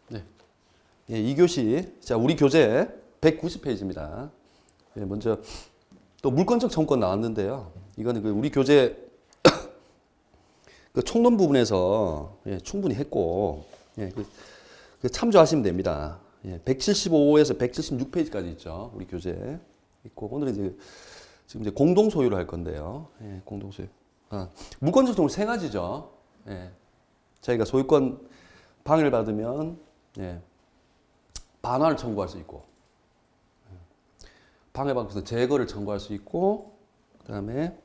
네. 예, 2교시. 자, 우리 교재 190페이지입니다. 예, 먼저 또 물권적 청구권 나왔는데요. 이거는 그 우리 교재 그 총론 부분에서 예, 충분히 했고 예, 그 참조하시면 됩니다. 예, 175에서 176페이지까지 있죠. 우리 교재 있고 오늘은 이제 지금 이제 공동 소유를 할 건데요. 예, 공동 소유. 물권적 청구 세 가지죠. 예, 저희가 소유권 방해를 받으면 예, 반환을 청구할 수 있고 방해받고서 제거를 청구할 수 있고 그다음에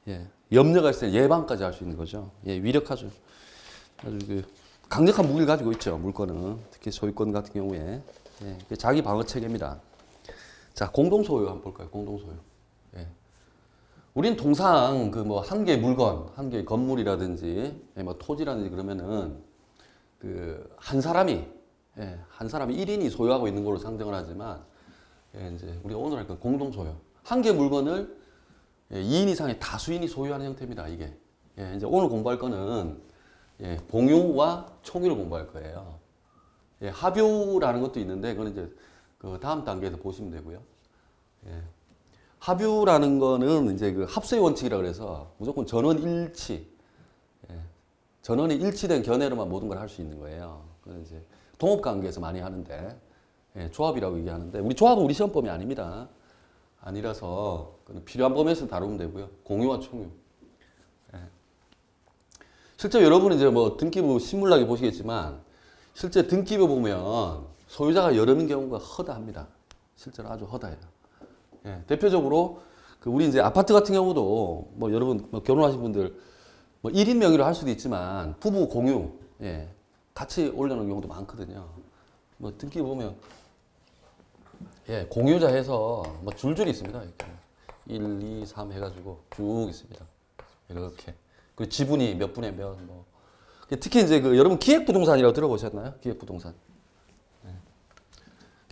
예, 염려가 있을 때 예방까지 할 수 있는 거죠. 예, 위력하죠. 아주 그 강력한 무기를 가지고 있죠. 물권은 특히 소유권 같은 경우에 예, 자기 방어 체계입니다. 자, 공동 소유 한번 볼까요? 공동 소유. 예. 우린 통상 그 뭐 한 개의 물건, 한 개의 건물이라든지 예, 뭐 토지라든지 그러면은 그 한 사람이 예, 한 사람이 1인이 소유하고 있는 걸로 상정을 하지만 예, 이제 우리가 오늘 할 건 공동 소유. 한 개의 물건을 예, 2인 이상의 다수인이 소유하는 형태입니다. 이게 예, 이제 오늘 공부할 거는 예, 공유와 총유를 공부할 거예요. 예, 합유라는 것도 있는데 그건 이제 그 다음 단계에서 보시면 되고요. 예, 합유라는 거는 이제 그 합수의 원칙이라 그래서 무조건 전원 일치, 예, 전원이 일치된 견해로만 모든 걸 할 수 있는 거예요. 그건 이제 동업 관계에서 많이 하는데 예, 조합이라고 얘기하는데 우리 조합은 우리 시험범위 아닙니다. 아니라서 필요한 범위에서 다루면 되고요. 공유와 총유. 예. 실제 여러분은 이제 뭐 등기부 신물나게 보시겠지만 실제 등기부 보면 소유자가 여러인 경우가 허다합니다. 실제로 아주 허다해요. 예. 대표적으로 그 우리 이제 아파트 같은 경우도 뭐 여러분 뭐 결혼하신 분들 뭐 1인 명의로 할 수도 있지만 부부 공유 예. 같이 올려놓은 경우도 많거든요. 뭐 등기부 보면 예, 공유자 해서 뭐 줄줄이 있습니다. 이렇게 1, 2, 3 해가지고 쭉 있습니다. 이렇게. 그 지분이 몇 분의 몇 뭐. 특히 이제 그 여러분 기획부동산이라고 들어보셨나요? 기획부동산.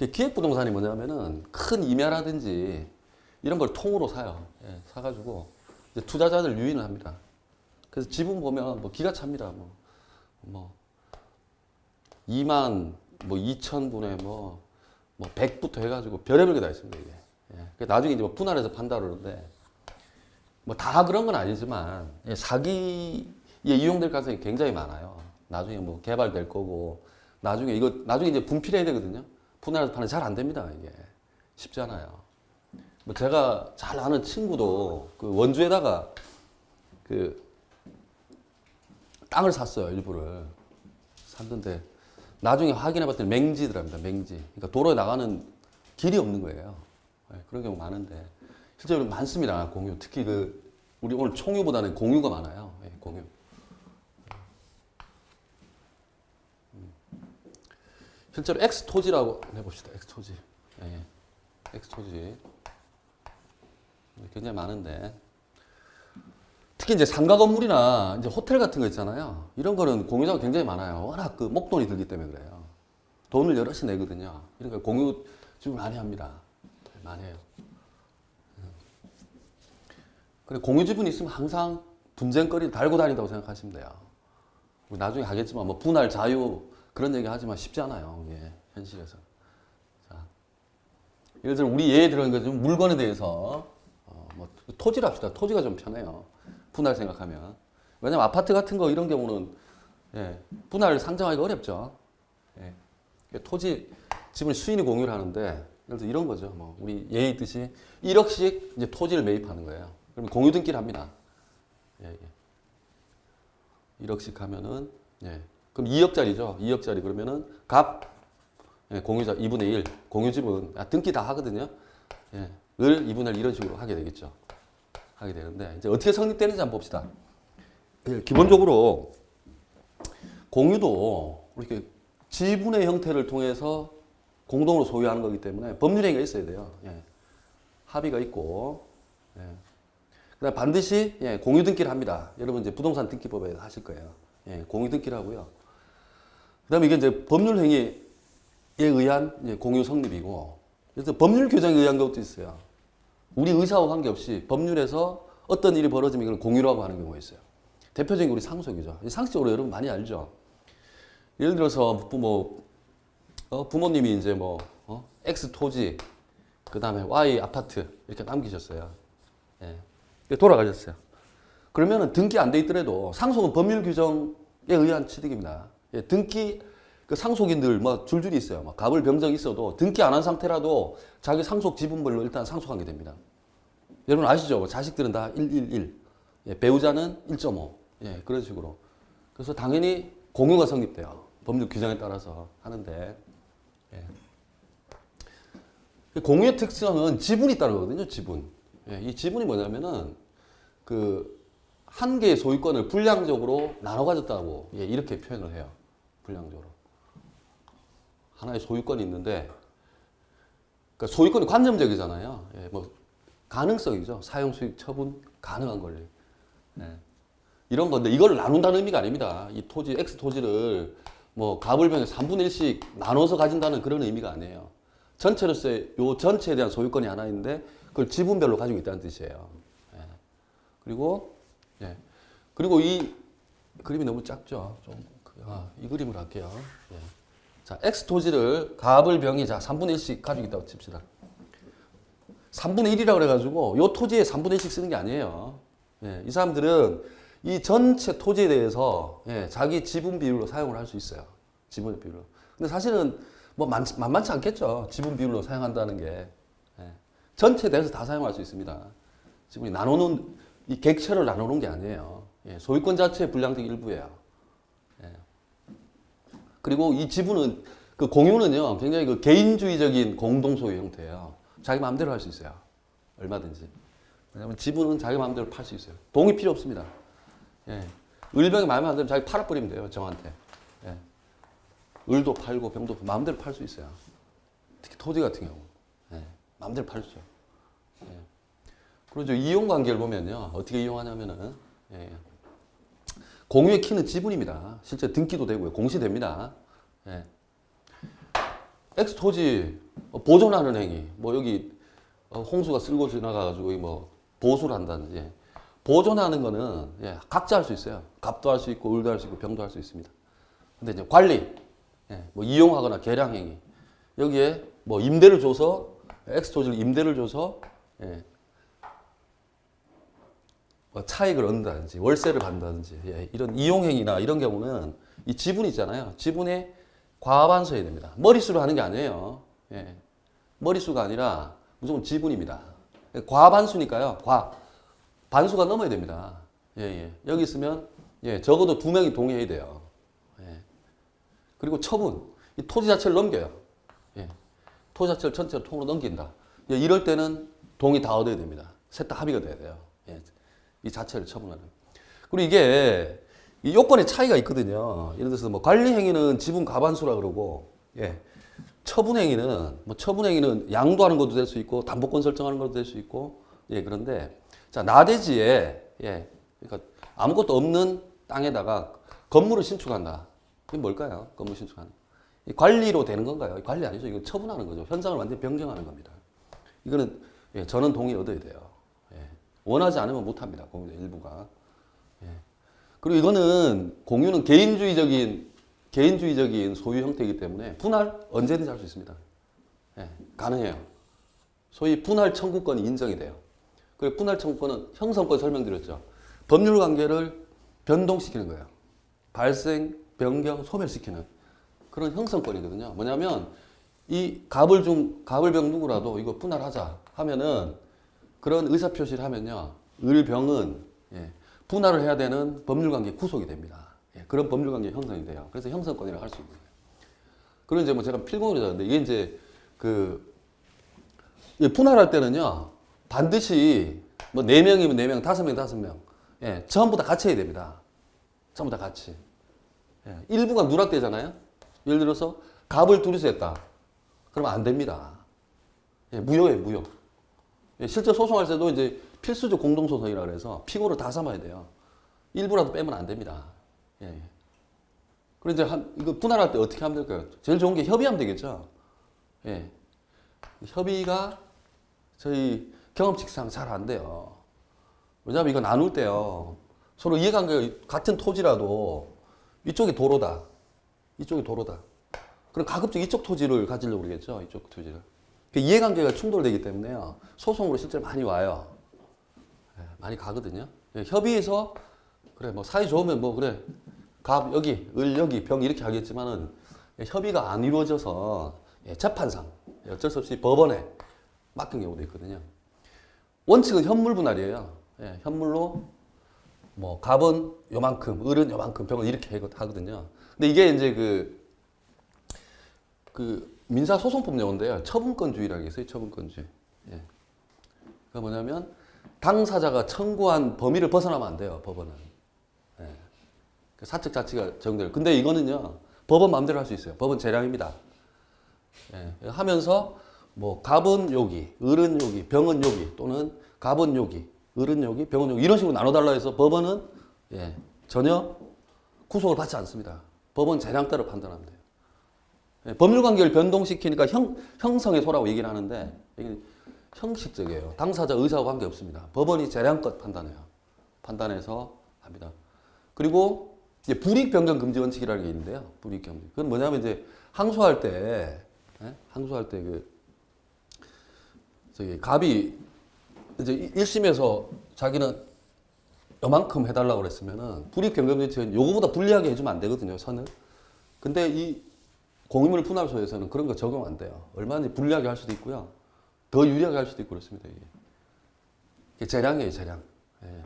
예. 기획부동산이 뭐냐면은 큰 임야라든지 이런 걸 통으로 사요. 예, 사가지고 이제 투자자들 유인을 합니다. 그래서 지분 보면 뭐 기가 찹니다. 뭐 2만 뭐 2천 분의 뭐 100부터 해가지고 별의별 게 다 있습니다, 이게. 예. 나중에 이제 뭐 분할해서 판다 그러는데, 뭐 다 그런 건 아니지만, 예, 사기에 이용될 가능성이 굉장히 많아요. 나중에 뭐 개발될 거고, 나중에 이제 분필해야 되거든요. 분할해서 파는 잘 안 됩니다, 이게. 쉽지 않아요. 뭐 제가 잘 아는 친구도 그 원주에다가 그 땅을 샀어요, 일부를. 샀는데, 나중에 확인해 봤더니 맹지더랍니다. 맹지. 그러니까 도로에 나가는 길이 없는 거예요. 네, 그런 경우 많은데 실제로 많습니다. 공유. 특히 그 우리 오늘 총유보다는 공유가 많아요. 네, 공유. 실제로 엑스토지라고 해봅시다. 엑스토지. 네, 엑스토지. 굉장히 많은데 특히 이제 상가 건물이나 이제 호텔 같은 거 있잖아요. 이런 거는 공유자가 굉장히 많아요. 워낙 그 목돈이 들기 때문에 그래요. 돈을 여럿이 내거든요. 그러니까 공유 지금 많이 합니다. 많이 해요. 그래 공유 지분이 있으면 항상 분쟁거리 달고 다닌다고 생각하시면 돼요. 나중에 하겠지만 뭐 분할 자유 그런 얘기 하지만 쉽지 않아요. 이게 현실에서. 자, 예를 들어 우리 예에 들어간 거 물건에 대해서 뭐 토지를 합시다. 토지가 좀 편해요. 분할 생각하면. 왜냐면 아파트 같은 거 이런 경우는 예, 분할 상정하기가 어렵죠. 예. 토지 지분 수인이 공유를 하는데 예를 들어 이런 거죠. 뭐 우리 예에 있듯이 1억씩 이제 토지를 매입하는 거예요. 그러면 공유 등기를 합니다. 예, 예. 1억씩 하면은 예. 그럼 2억짜리죠. 2억짜리 그러면은 값 예, 공유자 2분의 1 공유 지분 등기 다 하거든요. 예. 을 2분의 1 이런 식으로 하게 되겠죠. 하게 되는데 이제 어떻게 성립되는지 한번 봅시다. 기본적으로 공유도 이렇게 지분의 형태를 통해서 공동으로 소유하는 거기 때문에 법률행위가 있어야 돼요. 예. 합의가 있고 예. 그다음 반드시 예, 공유 등기를 합니다. 여러분 이제 부동산 등기법에 하실 거예요. 예, 공유 등기를 하고요. 그다음에 이게 이제 법률행위에 의한 이제 공유 성립이고 그래서 법률 규정에 의한 것도 있어요. 우리 의사와 관계없이 법률에서 어떤 일이 벌어지면 이걸 공유라고 하는 경우가 있어요. 대표적인 게 우리 상속이죠. 상식적으로 여러분 많이 알죠. 예를 들어서 뭐 부모님이 이제 뭐 X 토지, 그 다음에 Y 아파트 이렇게 남기셨어요. 예. 돌아가셨어요. 그러면은 등기 안 돼 있더라도 상속은 법률 규정에 의한 취득입니다. 예, 등기 그 상속인들 뭐 줄줄이 있어요. 뭐 갑을 병정이 있어도 등기 안 한 상태라도 자기 상속 지분별로 일단 상속하게 됩니다. 여러분 아시죠? 뭐 자식들은 다 111, 예, 배우자는 1.5, 예, 그런 식으로. 그래서 당연히 공유가 성립돼요. 법률 규정에 따라서 하는데. 예. 공유의 특성은 지분이 따르거든요. 지분. 예, 이 지분이 뭐냐면은 그 한 개의 소유권을 분량적으로 나눠 가졌다고, 예, 이렇게 표현을 해요. 분량적으로. 하나의 소유권이 있는데, 그러니까 소유권이 관념적이잖아요. 예, 뭐 가능성이죠. 사용, 수익, 처분 가능한 권리. 예. 이런 건데 이걸 나눈다는 의미가 아닙니다. 이 토지, X 토지를 뭐 가불병에 3분의 1씩 나눠서 가진다는 그런 의미가 아니에요. 전체로서의 요 전체에 대한 소유권이 하나 있는데 그걸 지분별로 가지고 있다는 뜻이에요. 예. 그리고 이 그림이 너무 작죠. 이 그림을 할게요. 예. 자, X 토지를 가불병이 자 3분의 1씩 가지고 있다고 칩시다. 3분의 1이라고 그래가지고 요 토지에 3분의 1씩 쓰는 게 아니에요. 예. 이 사람들은 이 전체 토지에 대해서, 예, 자기 지분 비율로 사용을 할 수 있어요. 지분 비율로. 근데 사실은 뭐 만만치 않겠죠. 지분 비율로 사용한다는 게. 예. 전체에 대해서 다 사용할 수 있습니다. 지분이 나누는, 이 객체를 나누는 게 아니에요. 예. 소유권 자체의 분량적 일부예요. 예. 그리고 이 지분은, 그 공유는요, 굉장히 그 개인주의적인 공동소유 형태예요. 자기 마음대로 할 수 있어요. 얼마든지. 왜냐면 지분은 자기 마음대로 팔 수 있어요. 동의 필요 없습니다. 예. 을병이 마음에 안 들면 자기 팔아버리면 돼요. 정한테. 예. 을도 팔고 병도 팔고 마음대로 팔 수 있어요. 특히 토지 같은 경우. 예. 마음대로 팔 수 있어요. 예. 그리고 이용관계를 보면요. 어떻게 이용하냐면은, 예. 공유의 키는 지분입니다. 실제 등기도 되고요. 공시됩니다. 예. X 토지 보존하는 행위. 뭐 여기 홍수가 쓸고 지나가가지고 뭐 보수를 한다든지. 보존하는 거는, 예, 각자 할 수 있어요. 갑도 할 수 있고 을도 할 수 있고 병도 할 수 있습니다. 근데 이제 관리, 예, 뭐 이용하거나 개량 행위. 여기에 뭐 임대를 줘서 X 토지를 임대를 줘서, 예, 뭐 차익을 얻는다든지 월세를 받는다든지, 예, 이런 이용행위나 이런 경우는 이 지분 있잖아요. 지분에 과반수해야 됩니다. 머릿수로 하는 게 아니에요. 예, 머릿수가 아니라 무조건 지분입니다. 과반수니까요. 반수가 넘어야 됩니다. 예, 예. 여기 있으면, 예, 적어도 2명이 동의해야 돼요. 예. 그리고 처분. 이 토지 자체를 넘겨요. 예. 토지 자체를 전체로 통으로 넘긴다. 예, 이럴 때는 동의 다 얻어야 됩니다. 셋 다 합의가 돼야 돼요. 예. 이 자체를 처분하는. 그리고 이게 이 요건의 차이가 있거든요. 예를 들어서 뭐 관리 행위는 지분 과반수라 그러고, 예. 처분 행위는 양도하는 것도 될 수 있고 담보권 설정하는 것도 될 수 있고, 예, 그런데 자, 나대지에, 예, 그러니까 아무것도 없는 땅에다가 건물을 신축한다. 이게 뭘까요? 건물 신축하는. 이 관리로 되는 건가요? 관리 아니죠. 이거 처분하는 거죠. 현장을 완전히 변경하는 겁니다. 이거는, 예, 전원 동의 얻어야 돼요. 예, 원하지 않으면 못 합니다. 공유 일부가. 예. 그리고 이거는 공유는 개인주의적인 소유 형태이기 때문에 분할 언제든지 할 수 있습니다. 예, 가능해요. 소위 분할 청구권이 인정이 돼요. 그 분할 청구권은 형성권 설명드렸죠. 법률 관계를 변동시키는 거예요. 발생, 변경, 소멸시키는 그런 형성권이거든요. 뭐냐면 이 갑을병 누구라도 이거 분할하자 하면은 그런 의사표시를 하면요. 을병은, 예, 분할을 해야 되는 법률 관계 구속이 됩니다. 예, 그런 법률 관계 형성이 돼요. 그래서 형성권이라고 할 수 있는 거예요. 그리고 이제 뭐 제가 필공으로 잤는데 이게 이제 분할할 때는요. 반드시 뭐 4명이면 4명, 5명, 5명. 예, 전부 다 같이 해야 됩니다. 전부 다 같이. 예, 일부가 누락되잖아요. 예를 들어서 갑을 둘이서 했다. 그러면 안 됩니다. 예, 무효예요, 무효. 예, 실제 소송할 때도 이제 필수적 공동소송이라 그래서 피고를 다 삼아야 돼요. 일부라도 빼면 안 됩니다. 예, 예. 그리고 이제 이거 분할할 때 어떻게 하면 될까요? 제일 좋은 게 협의하면 되겠죠. 예. 협의가 저희 경험칙상 잘 안 돼요. 왜냐하면 이거 나눌 때요. 서로 이해관계가 같은 토지라도 이쪽이 도로다. 이쪽이 도로다. 그럼 가급적 이쪽 토지를 가지려고 그러겠죠. 이쪽 토지를. 그 이해관계가 충돌되기 때문에요. 소송으로 실제로 많이 와요. 예, 많이 가거든요. 예, 협의해서 그래 뭐 사이 좋으면 뭐 그래 갑 여기 을 여기 병 이렇게 하겠지만은 예, 협의가 안 이루어져서 예, 재판상 어쩔 수 없이 법원에 맡긴 경우도 있거든요. 원칙은 현물 분할이에요. 예, 현물로 뭐 갑은 요만큼, 을은 요만큼, 병은 이렇게 하거든요. 근데 이게 이제 그 민사소송법 용어인데요. 처분권주의라는 게 있어요. 처분권주의. 예. 그게 뭐냐면 당사자가 청구한 범위를 벗어나면 안 돼요. 법원은. 예. 그 사측 자치가 적용돼요. 근데 이거는요. 법원 마음대로 할 수 있어요. 법은 재량입니다. 예. 하면서 뭐 갑은 여기, 을은 여기, 병은 여기 또는 갑은 여기, 을은 여기, 병은 여기 이런 식으로 나눠달라 해서 법원은 예. 전혀 구속을 받지 않습니다. 법원 재량 따라 판단하면 돼요. 예. 법률관계를 변동시키니까 형성의 소라고 얘기를 하는데 이게 형식적이에요. 당사자 의사와 관계없습니다. 법원이 재량껏 판단해요. 판단해서 합니다. 그리고 이제 불이익 변경 금지 원칙이라는 게 있는데요. 불이익 금지. 그건 뭐냐면 이제 항소할 때 저기 갑이 이제 1심에서 자기는 요만큼 해달라고 그랬으면은 불이익 변경 원칙은 요거보다 불리하게 해주면 안 되거든요. 선을. 근데 이 공유물 분할소에서는 그런 거 적용 안 돼요. 얼마든지 불리하게 할 수도 있고요. 더 유리하게 할 수도 있고 그렇습니다. 이게 재량이에요, 재량. 예.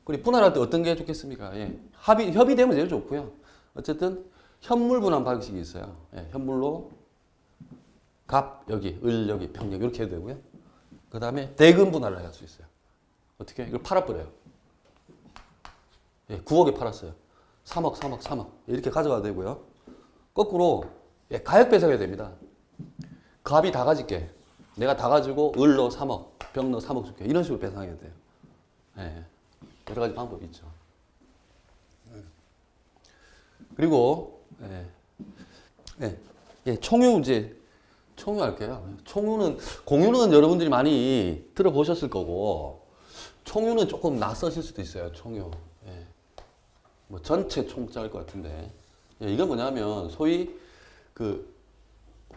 그리고 분할할 때 어떤 게 좋겠습니까? 예. 협의되면 제일 좋고요. 어쨌든 현물 분할 방식이 있어요. 예. 현물로 갑 여기, 을 여기, 병 여기 이렇게 해도 되고요. 그 다음에 대금 분할을 할 수 있어요. 어떻게? 이걸 팔아버려요. 예. 9억에 팔았어요. 3억 이렇게 가져가도 되고요. 거꾸로 예. 가액 배상해야 됩니다. 갑이 다 가질게. 내가 다 가지고 을 너 3억, 병 너 3억 줄게. 이런 식으로 배상해야 돼요. 예. 여러 가지 방법이 있죠. 그리고 총유 문제 총유할게요. 공유는 여러분들이 많이 들어보셨을 거고 총유는 조금 낯서실 수도 있어요. 총유. 예. 뭐 전체 총자일 것 같은데 예, 이건 뭐냐면 소위 그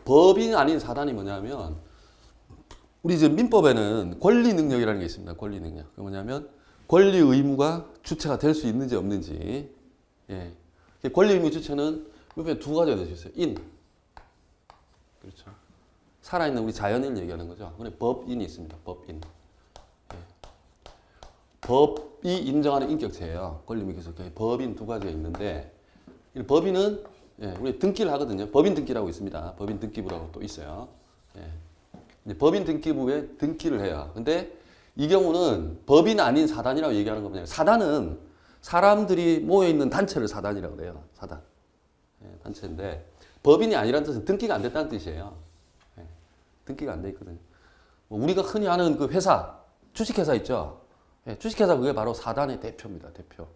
법인 아닌 사단이 뭐냐면 우리 이제 민법에는 권리 능력이라는 게 있습니다. 권리 능력. 그 뭐냐면 권리 의무가 주체가 될 수 있는지 없는지. 예. 권리 의무 주체는 민법에 두 가지가 될 수 있어요. 인. 그렇죠. 살아있는 우리 자연인을 얘기하는 거죠. 근데 법인이 있습니다. 법인. 예. 법이 인정하는 인격체예요. 권리 의무 기술. 법인 두 가지가 있는데 법인은 예, 우리 등기를 하거든요. 법인 등기라고 있습니다. 법인 등기부라고 또 있어요. 예. 이제 법인 등기부에 등기를 해요. 근데 이 경우는 법인 아닌 사단이라고 얘기하는 거거든요. 사단은 사람들이 모여있는 단체를 사단이라고 그래요. 사단. 예, 단체인데 법인이 아니라는 뜻은 등기가 안 됐다는 뜻이에요. 예, 등기가 안 돼 있거든요. 우리가 흔히 아는 그 회사, 주식회사 있죠. 예, 주식회사 그게 바로 사단의 대표입니다. 대표.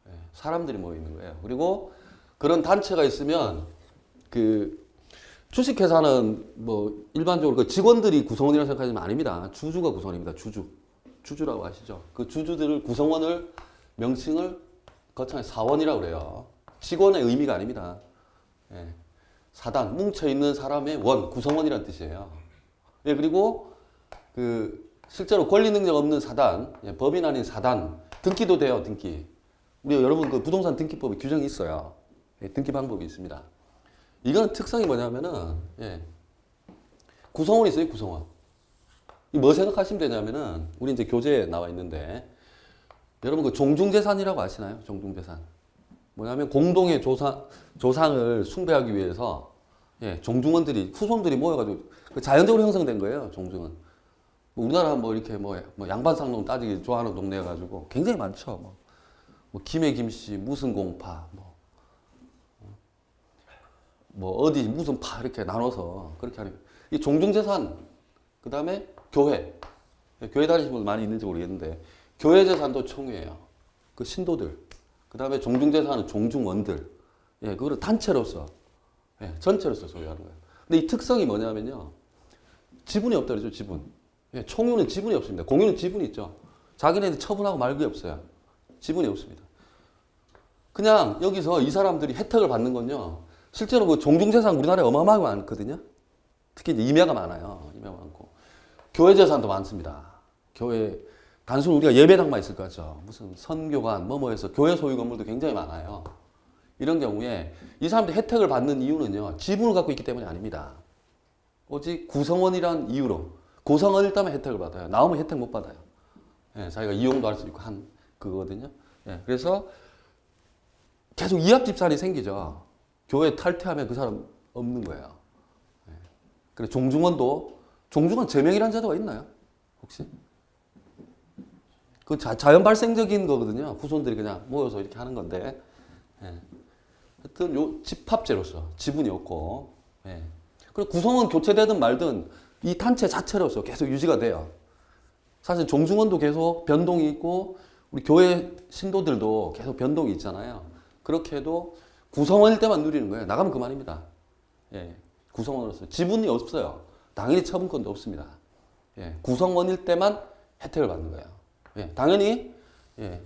예, 사람들이 모여있는 거예요. 그리고 그런 단체가 있으면 그 주식회사는 뭐 일반적으로 그 직원들이 구성원이라고 생각하지만 아닙니다. 주주가 구성원입니다. 주주라고 아시죠? 그 주주들을 구성원을 명칭을 거창하게 사원이라고 그래요. 직원의 의미가 아닙니다. 예. 사단 뭉쳐있는 사람의 원 구성원이라는 뜻이에요. 예, 그리고 그 실제로 권리 능력 없는 사단, 예, 법인 아닌 사단 등기도 돼요. 등기. 우리 여러분 그 부동산 등기법에 규정이 있어요. 예, 등기 방법이 있습니다. 이거는 특성이 뭐냐면은 예, 구성원이 있어요. 구성원. 이 뭐 생각하시면 되냐면은 우리 이제 교재에 나와 있는데 여러분 그 종중재산이라고 아시나요? 종중재산. 뭐냐면 공동의 조상을 숭배하기 위해서 예, 종중원들이 후손들이 모여가지고 그 자연적으로 형성된 거예요. 종중은. 뭐 우리나라 뭐 이렇게 뭐 양반상놈 따지기 좋아하는 동네 가지고 굉장히 많죠. 뭐 김해 김씨 무슨 공파 뭐 어디 무슨 파 이렇게 나눠서 그렇게 하는 이 종중재산 그 다음에 교회 다니시는 분들 많이 있는지 모르겠는데 교회 재산도 총회예요. 그 신도들 그 다음에 종중재산은 종중원들 예 그거를 단체로서 예, 전체로서 소유하는 거예요. 근데 이 특성이 뭐냐면요 지분이 없다 그러죠. 지분. 예, 총유는 지분이 없습니다. 공유는 지분이 있죠. 자기네들 처분하고 말게 없어요. 지분이 없습니다. 그냥 여기서 이 사람들이 혜택을 받는 건요. 실제로 그 종중재산 우리나라에 어마어마하게 많거든요. 특히 이제 임야가 많아요. 임야가 많고. 교회 재산도 많습니다. 교회, 단순히 우리가 예배당만 있을 것 같죠. 무슨 선교관, 뭐해서 교회 소유 건물도 굉장히 많아요. 이런 경우에 이 사람들이 혜택을 받는 이유는요, 지분을 갖고 있기 때문이 아닙니다. 오직 구성원이란 이유로, 구성원일 때만 혜택을 받아요. 나오면 혜택 못 받아요. 예, 자기가 이용도 할 수 있고 한 그거거든요. 예, 그래서 계속 이합 집산이 생기죠. 교회 탈퇴하면 그 사람 없는 거예요. 예. 그래 종중원 제명이라는 제도가 있나요? 혹시? 그 자연 발생적인 거거든요. 후손들이 그냥 모여서 이렇게 하는 건데. 예. 하여튼 요 집합제로서 지분이 없고. 예. 그리고 구성원 교체되든 말든 이 단체 자체로서 계속 유지가 돼요. 사실 종중원도 계속 변동이 있고 우리 교회 신도들도 계속 변동이 있잖아요. 그렇게 해도 구성원일 때만 누리는 거예요. 나가면 그만입니다. 예. 구성원으로서 지분이 없어요. 당연히 처분권도 없습니다. 예. 구성원일 때만 혜택을 받는 거예요. 예. 당연히 예.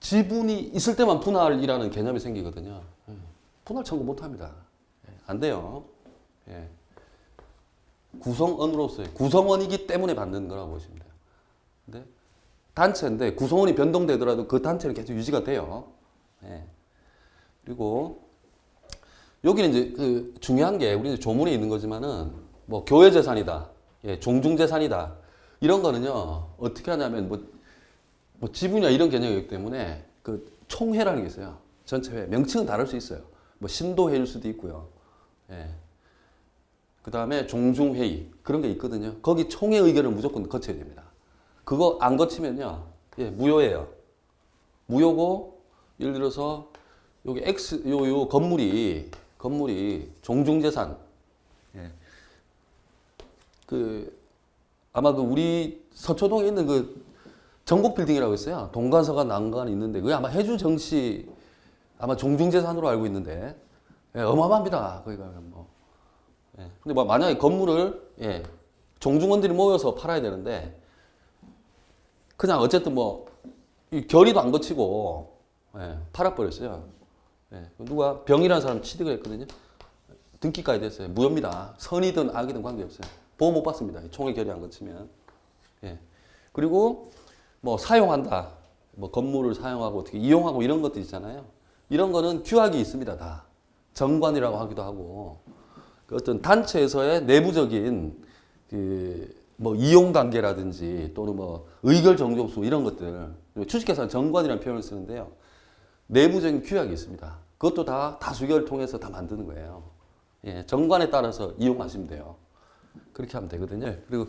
지분이 있을 때만 분할이라는 개념이 생기거든요. 예. 분할 청구 못 합니다. 예. 안 돼요. 예. 구성원으로서의 구성원이기 때문에 받는 거라고 보시면 돼요. 근데 단체인데 구성원이 변동되더라도 그 단체는 계속 유지가 돼요. 예. 그리고 여기는 이제 그 중요한 게 우리 조문에 있는 거지만은 뭐 교회 재산이다, 예, 종중 재산이다 이런 거는요 어떻게 하냐면 뭐 지분이나 이런 개념이기 때문에 그 총회라는 게 있어요. 전체회 명칭은 다를 수 있어요. 뭐 신도회일 수도 있고요. 예. 그 다음에 종중회의 그런 게 있거든요. 거기 총회 의견을 무조건 거쳐야 됩니다. 그거 안 거치면요, 예, 무효예요. 무효고 예를 들어서 여기 요 건물이 종중재산, 예. 아마 우리 서초동에 있는 그 정곡빌딩이라고 있어요. 동간서관 난간이 있는데 그게 아마 해주 정시 아마 종중재산으로 알고 있는데 예, 어마어마합니다. 거기 가면 뭐. 예. 근데 뭐 만약에 건물을 예, 종중원들이 모여서 팔아야 되는데 그냥 어쨌든 뭐 이 결의도 안 거치고 예, 팔아버렸어요. 예. 누가 병이라는 사람 취득을 했거든요. 등기까지 됐어요. 무효입니다. 선이든 악이든 관계없어요. 보호 못 받습니다. 총회 결의 안 거치면. 예. 그리고 뭐 사용한다. 뭐 건물을 사용하고 어떻게 이용하고 이런 것들 있잖아요. 이런 거는 규약이 있습니다. 다. 정관이라고 하기도 하고 그 어떤 단체에서의 내부적인 뭐 이용 관계라든지 또는 뭐 의결 정족수 이런 것들 주식회사는 정관이라는 표현을 쓰는데요. 내부적인 규약이 있습니다. 그것도 다 다수결을 통해서 다 만드는 거예요. 예, 정관에 따라서 이용하시면 돼요. 그렇게 하면 되거든요. 그리고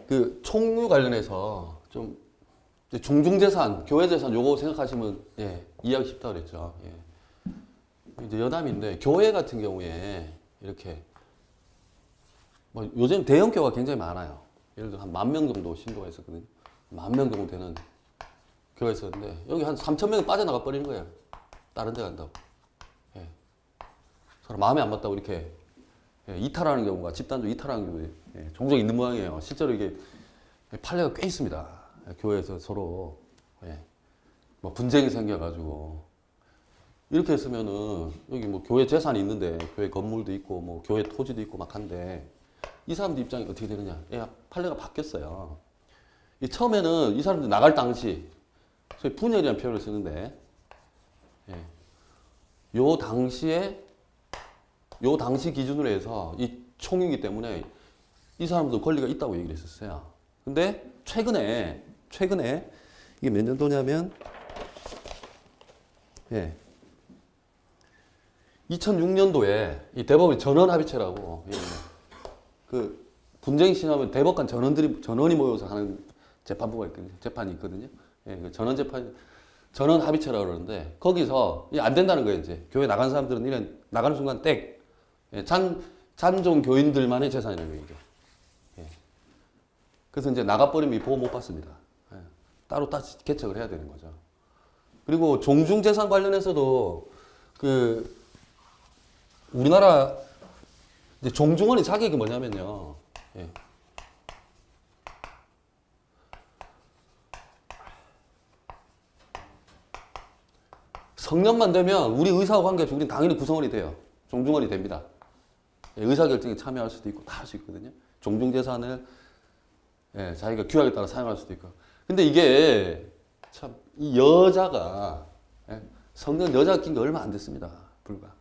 그 총유 관련해서 좀 종중재산, 교회재산 요거 생각하시면 예, 이해하기 쉽다 그랬죠. 예. 이제 여담인데 교회 같은 경우에 이렇게 뭐 요즘 대형 교회가 굉장히 많아요. 예를 들어 한 10,000명 정도 신도가 있었거든요. 10,000명 정도 되는 교회가 있었는데 여기 한 3,000명이 빠져나가 버리는 거예요. 다른 데 간다고. 예. 서로 마음에 안 맞다고 이렇게 예, 이탈하는 경우가 집단도 이탈하는 경우가 예, 종종 있는 모양이에요. 실제로 이게 판례가 꽤 있습니다. 예, 교회에서 서로 예, 뭐 분쟁이 생겨가지고 이렇게 했으면은 여기 뭐 교회 재산이 있는데 교회 건물도 있고 뭐 교회 토지도 있고 막 한데 이 사람들 입장이 어떻게 되느냐? 예, 판례가 바뀌었어요. 처음에는 이 사람들 나갈 당시 소위 분열이라는 표현을 쓰는데 예, 요 당시 기준으로 해서 이 총이기 때문에 이 사람도 권리가 있다고 얘기를 했었어요. 근데 최근에 이게 몇 년도냐면 예, 2006년도에 이 대법원이 전원합의체라고 예, 그 분쟁이 심하면 대법관 전원이 모여서 하는 재판이 있거든요. 예, 그 전원 합의체라고 그러는데 거기서 안 된다는 거예요. 이제 교회 나간 사람들은 이런 나가는 순간 땡. 예, 잔종 교인들만의 재산이라는 거예요. 이게. 예. 그래서 이제 나가버리면 보호 못 받습니다. 예. 따로 개척을 해야 되는 거죠. 그리고 종중재산 관련해서도 그 우리나라 이제 종중원의 자격이 뭐냐면요. 예. 성년만 되면 우리 의사와 관계없이 우리는 당연히 구성원이 돼요. 종중원이 됩니다. 예, 의사결정에 참여할 수도 있고 다 할 수 있거든요. 종중재산을 예, 자기가 규약에 따라 사용할 수도 있고. 근데 이게 참 이 여자가 예, 성년 여자가 낀 게 얼마 안 됐습니다. 불과.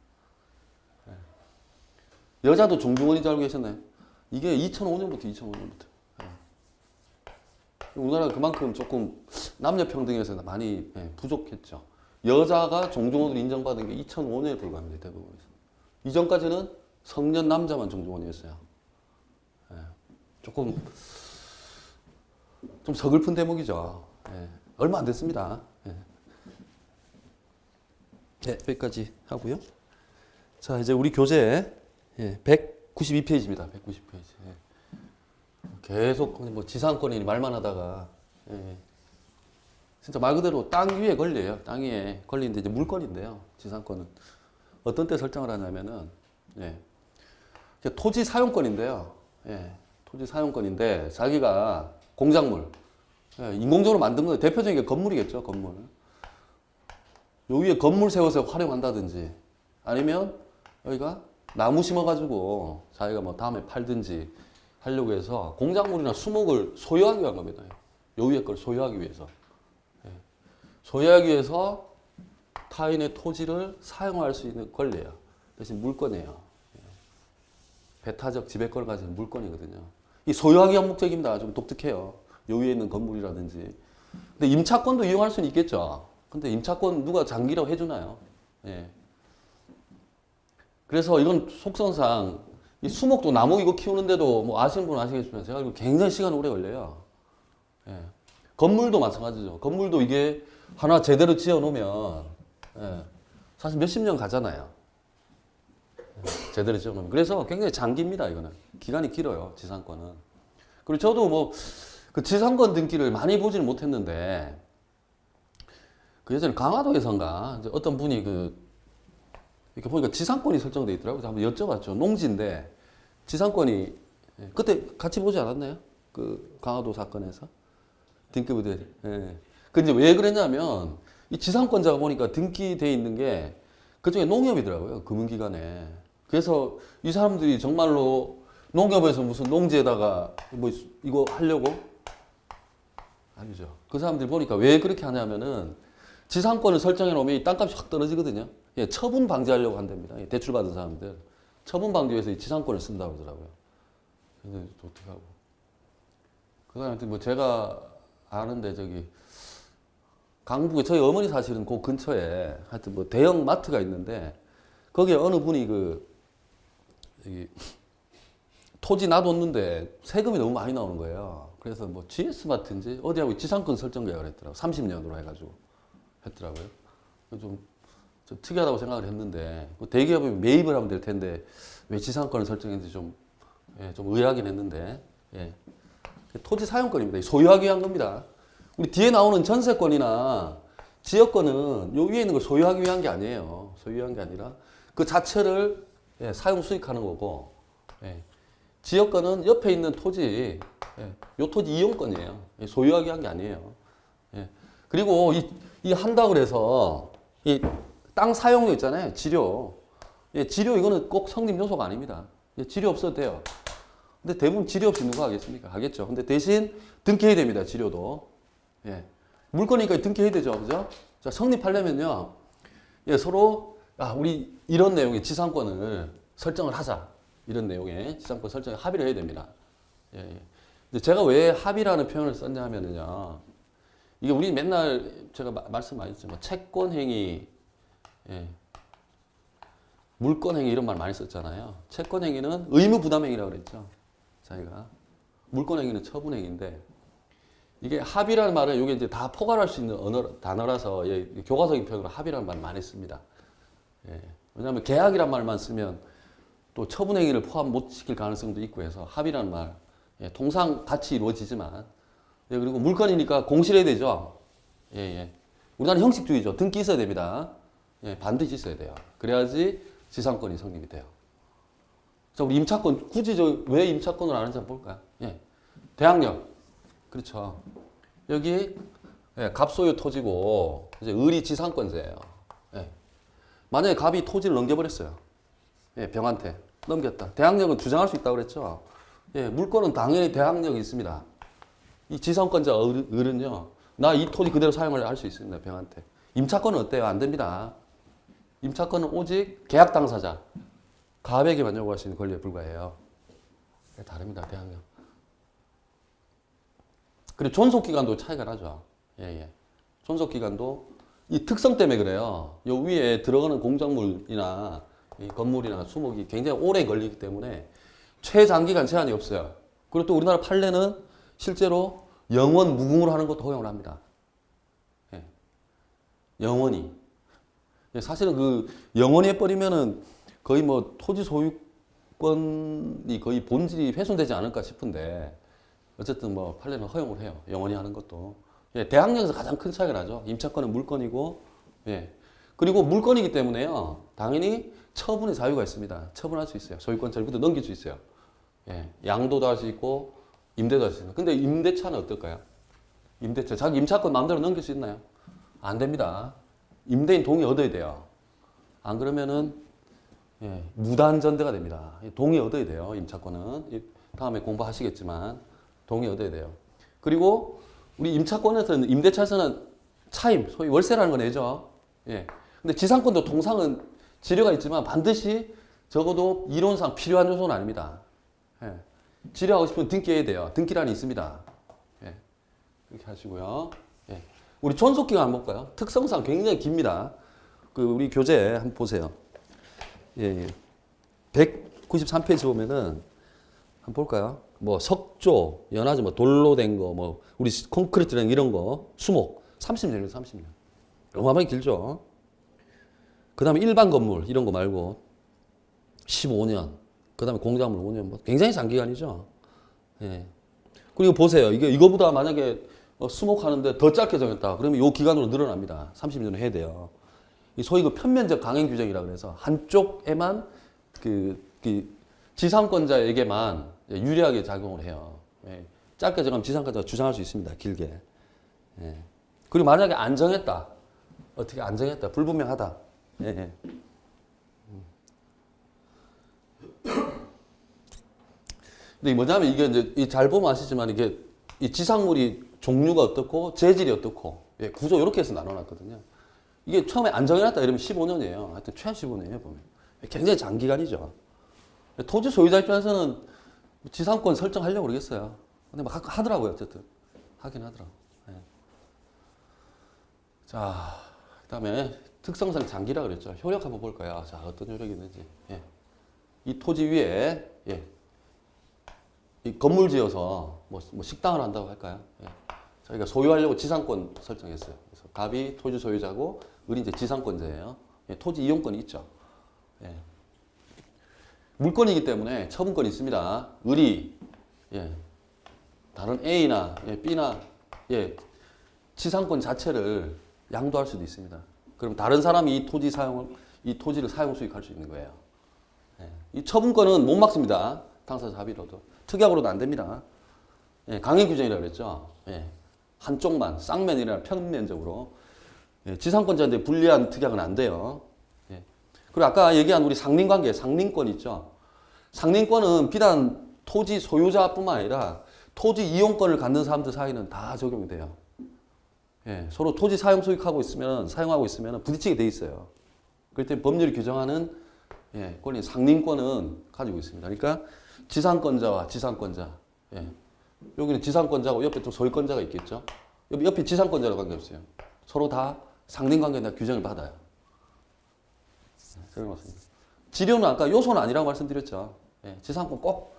예. 여자도 종중원인 줄 알고 계셨나요? 이게 2005년부터 예. 우리나라가 그만큼 조금 남녀 평등에서 많이 예, 부족했죠. 여자가 종중원으로 인정받은 게 2005년에 불과합니다. 대부분에서. 이전까지는 성년 남자만 종중원이었어요. 예. 조금 좀 서글픈 대목이죠. 예. 얼마 안 됐습니다. 예. 네, 여기까지 하고요. 자, 이제 우리 교재 예, 192페이지입니다. 190페이지. 예. 계속 뭐 지상권이니 말만 하다가 예. 진짜 말 그대로 땅 위에 걸려요. 땅 위에 걸리는데 이제 물건인데요. 지상권은 어떤 때 설정을 하냐면은 예. 토지 사용권인데요. 예. 토지 사용권인데 자기가 공작물 예. 인공적으로 만든 건 대표적인 게 건물이겠죠. 건물. 요 위에 건물 세워서 활용한다든지 아니면 여기가 나무 심어가지고 자기가 뭐 다음에 팔든지 하려고 해서 공작물이나 수목을 소유하기 위한 겁니다. 요 위에 걸 소유하기 위해서. 예. 소유하기 위해서 타인의 토지를 사용할 수 있는 권리예요. 대신 물건이에요. 예. 배타적 지배권을 가진 물건이거든요. 이 소유하기 위한 목적입니다. 좀 독특해요. 요 위에 있는 건물이라든지. 근데 임차권도 이용할 수는 있겠죠. 근데 임차권 누가 장기라고 해주나요? 예. 그래서 이건 속성상 이 수목도 나무 이거 키우는데도 뭐 아시는 분은 아시겠지만 제가 이거 굉장히 시간 오래 걸려요. 예. 건물도 마찬가지죠. 건물도 이게 하나 제대로 지어 놓으면 예. 사실 몇십 년 가잖아요. 예. 제대로 지어 놓으면. 그래서 굉장히 장기입니다. 이거는. 기간이 길어요. 지상권은. 그리고 저도 뭐 그 지상권 등기를 많이 보지는 못했는데 그 예전에 강화도에선가 어떤 분이 그 이렇게 보니까 지상권이 설정되어 있더라고요. 한번 여쭤봤죠. 농지인데 지상권이 그때 같이 보지 않았나요? 그 강화도 사건에서 등기부대. 예. 그 이제 왜 그랬냐면 이 지상권자가 보니까 등기돼 있는 게 그중에 농협이더라고요. 금융기관에. 그래서 이 사람들이 정말로 농협에서 무슨 농지에다가 뭐 이거 하려고 아니죠. 그 사람들이 보니까 왜 그렇게 하냐면은 지상권을 설정해 놓으면 이 땅값이 확 떨어지거든요. 예, 처분 방지하려고 한답니다. 예, 대출받은 사람들. 처분 방지 위해서 이 지상권을 쓴다고 그러더라고요. 근데 어떻게 하고. 그 사람한테 뭐 제가 아는데 저기 강북에 저희 어머니 사실은 그 근처에 하여튼 뭐 대형 마트가 있는데 거기에 어느 분이 이 토지 놔뒀는데 세금이 너무 많이 나오는 거예요. 그래서 뭐 GS 마트인지 어디하고 지상권 설정 계약을 했더라고요. 30년으로 해가지고 했더라고요. 좀 특이하다고 생각을 했는데 대기업이 매입을 하면 될 텐데 왜 지상권을 설정했는지 좀 의아하긴 했는데 예. 토지 사용권입니다. 소유하기 위한 겁니다. 우리 뒤에 나오는 전세권이나 지역권은 요 위에 있는 걸 소유하기 위한 게 아니에요. 소유한 게 아니라 그 자체를 예, 사용 수익하는 거고 예. 지역권은 옆에 있는 토지 예, 요 토지 이용권이에요. 예, 소유하기 위한 게 아니에요. 예. 그리고 이 한다 그래서 이 땅 사용료 있잖아요. 지료. 예, 지료 이거는 꼭 성립 요소가 아닙니다. 예, 지료 없어도 돼요. 근데 대부분 지료 없이 누가 하겠습니까? 하겠죠. 근데 대신 등기해야 됩니다. 지료도. 예. 물건이니까 등기해야 되죠. 그죠? 자, 성립하려면요. 예, 서로 우리 이런 내용의 지상권을 설정을 하자. 이런 내용의 지상권 설정에 합의를 해야 됩니다. 예, 예. 근데 제가 왜 합의라는 표현을 썼냐 하면은요. 이게 우리 맨날 제가 말씀 많이 했죠. 뭐 채권행위, 예. 물권행위 이런 말 많이 썼잖아요. 채권행위는 의무부담행위라고 그랬죠. 자기가. 물권행위는 처분행위인데 이게 합의라는 말은 이게 이제 다 포괄할 수 있는 단어라서 예, 교과서적인 표현으로 합의라는 말 많이 씁니다. 예. 왜냐하면 계약이란 말만 쓰면 또 처분행위를 포함 못 시킬 가능성도 있고 해서 합의라는 말. 예, 통상 같이 이루어지지만 예, 그리고 물건이니까 공실해야 되죠. 예, 예. 우리나라는 형식주의죠. 등기 있어야 됩니다. 예, 반드시 있어야 돼요. 그래야지 지상권이 성립이 돼요. 자, 우리 임차권, 굳이 왜 임차권을 아는지 한번 볼까요? 예. 대항력. 그렇죠. 여기, 예, 갑소유 토지고, 이제 을이 지상권자예요. 예. 만약에 갑이 토지를 넘겨버렸어요. 예, 병한테 넘겼다. 대항력은 주장할 수 있다고 그랬죠. 예, 물권은 당연히 대항력이 있습니다. 이 지상권자 을은요, 나 이 토지 그대로 사용을 할 수 있습니다. 병한테. 임차권은 어때요? 안 됩니다. 임차권은 오직 계약 당사자, 가압에게만 요구할 수 있는 권리에 불과해요. 다릅니다. 대항력. 그리고 존속기간도 차이가 나죠. 예, 예. 존속기간도 이 특성 때문에 그래요. 요 위에 들어가는 공작물이나 이 건물이나 수목이 굉장히 오래 걸리기 때문에 최장기간 제한이 없어요. 그리고 또 우리나라 판례는 실제로 영원 무궁으로 하는 것도 허용을 합니다. 예. 영원히. 예, 사실은 그 영원히 해버리면은 거의 뭐 토지 소유권이 거의 본질이 훼손되지 않을까 싶은데 어쨌든 뭐 판례는 허용을 해요. 영원히 하는 것도. 예, 대항력에서 가장 큰 차이가 나죠. 임차권은 물권이고, 예. 그리고 물권이기 때문에요. 당연히 처분의 자유가 있습니다. 처분할 수 있어요. 소유권 처리부터 넘길 수 있어요. 예. 양도도 할 수 있고, 임대도 할 수 있어요. 근데 임대차는 어떨까요? 임대차. 자기 임차권 마음대로 넘길 수 있나요? 안 됩니다. 임대인 동의 얻어야 돼요. 안 그러면은, 예, 무단전대가 됩니다. 동의 얻어야 돼요. 임차권은. 다음에 공부하시겠지만, 동의 얻어야 돼요. 그리고 우리 임차권에서는, 임대차에서는 차임, 소위 월세라는 거 내죠. 예. 근데 지상권도 통상은 지뢰가 있지만 반드시 적어도 이론상 필요한 요소는 아닙니다. 예. 지뢰하고 싶으면 등기해야 돼요. 등기란이 있습니다. 예. 이렇게 하시고요. 예. 우리 존속기간 한번 볼까요? 특성상 굉장히 깁니다. 그 우리 교재 한번 보세요. 예, 예. 193페이지 보면은 한번 볼까요? 뭐 석조, 연화제, 뭐 돌로 된 거, 뭐 우리 콘크리트랑 이런 거, 수목 30년이에요, 30년. 어마어마하게 길죠. 그다음에 일반 건물 이런 거 말고 15년, 그다음에 공작물 5년, 뭐 굉장히 장기간이죠. 예. 그리고 보세요, 이거보다 만약에 수목하는데 더 짧게 정했다, 그러면 이 기간으로 늘어납니다. 30년을 해야 돼요. 이 소위 그 편면적 강행 규정이라 그래서 한쪽에만 그 지상권자에게만 유리하게 작용을 해요. 예. 짧게 정하면 지상권자가 주장할 수 있습니다. 길게. 예. 그리고 만약에 안 정했다. 어떻게 안 정했다. 불분명하다. 예, 예. 근데 뭐냐면 이게 이제 잘 보면 아시지만 이게 이 지상물이 종류가 어떻고 재질이 어떻고, 예, 구조 이렇게 해서 나눠놨거든요. 이게 처음에 안 정해놨다 이러면 15년이에요. 하여튼 최한 15년이에요, 보면. 굉장히 장기간이죠. 토지 소유자 입장에서는 지상권 설정하려고 그러겠어요. 근데 막 하더라고요, 어쨌든. 하긴 하더라고요. 예. 자, 그 다음에 특성상 장기라 그랬죠. 효력 한번 볼까요? 자, 어떤 효력이 있는지. 예. 이 토지 위에, 예. 이 건물 지어서 뭐 식당을 한다고 할까요? 예. 저희가 소유하려고 지상권 설정했어요. 그래서 갑이 토지 소유자고, 을이 이제 지상권자예요. 예. 토지 이용권이 있죠. 예. 물권이기 때문에 처분권이 있습니다. 을이, 예. 다른 A나, 예, B나, 예. 지상권 자체를 양도할 수도 있습니다. 그럼 다른 사람이 이 토지를 사용 수익할 수 있는 거예요. 예. 이 처분권은 못 막습니다. 당사자 합의로도. 특약으로도 안 됩니다. 예. 강행 규정이라고 그랬죠. 예. 한쪽만, 쌍면이나 평면적으로. 예. 지상권자한테 불리한 특약은 안 돼요. 예. 그리고 아까 얘기한 우리 상린관계, 상린권 있죠. 상린권은 비단 토지 소유자뿐만 아니라 토지 이용권을 갖는 사람들 사이는 다 적용이 돼요. 예, 서로 토지 사용 수익하고 있으면, 사용하고 있으면 부딪히게 돼 있어요. 그럴 때 법률이 규정하는, 예, 권리, 상린권은 가지고 있습니다. 그러니까 지상권자와 지상권자. 예. 여기는 지상권자고 옆에 또 소유권자가 있겠죠. 옆에 지상권자라고 관계없어요. 서로 다 상린관계나 규정을 받아요. 네, 지료는 아까 요소는 아니라고 말씀드렸죠. 예, 지상권 꼭.